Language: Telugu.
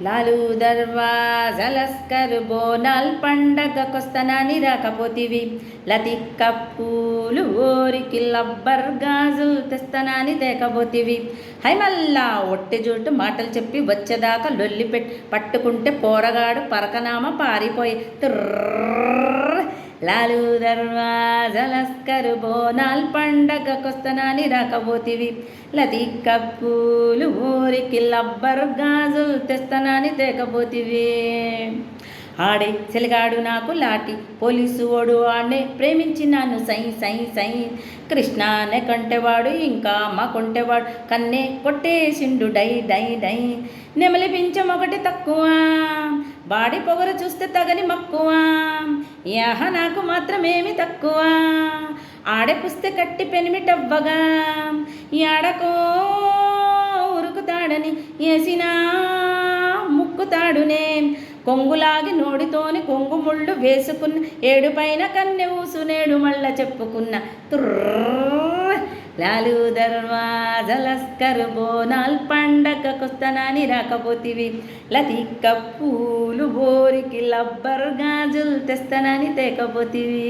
లాలు దర్వాజలస్కరు బోనాల్ పండగకొస్తనాని రాకపోతివి. లతిక్క పూలు ఓరికి లబ్బర్ గాజులు తెస్తనాని తేకపోతివి. హై మల్లా ఒట్టి జోటు మాటలు చెప్పి వచ్చేదాకా లొల్లి పట్టుకుంటే పోరగాడు పరకనామ పారిపోయి లాలు దర్వాజలస్కరు బోనాల్ పండగకొస్తనాని రాకపోతివి. లతిక్క పూలు ఊరికి లబ్బర్ గాజులు తెస్తనాని తేకపోతివి. ఆడే చెలిగాడు నాకు లాటి పోలీసు ఓడు ఆడే ప్రేమించినాను సై సై సై. కృష్ణానే కొంటేవాడు ఇంకా మా కొంటేవాడు కన్నే కొట్టేసిండు డై డై డై. నెమలి పించం ఒకటి తక్కువ బాడి పొగరు చూస్తే తగని మక్కువ. యాహ నాకు మాత్రమేమి తక్కువ ఆడే పుస్తే కట్టి పెనిమిటవ్వగా. యాడకో ఉరుకుతాడని ఏసినా ముక్కుతాడునే. కొంగులాగి నోడితోని కొంగు ముళ్ళు వేసుకున్న ఏడుపైన కన్నె ఊసునేడు మళ్ళ చెప్పుకున్న లాలు దర్వాజలస్కరు బోనాల్ పండగకొస్తనాని రాకపోతివి. లతిక్క పూలు బోరికి లబ్బర్ గాజులు తెస్తనని తేకపోతివి.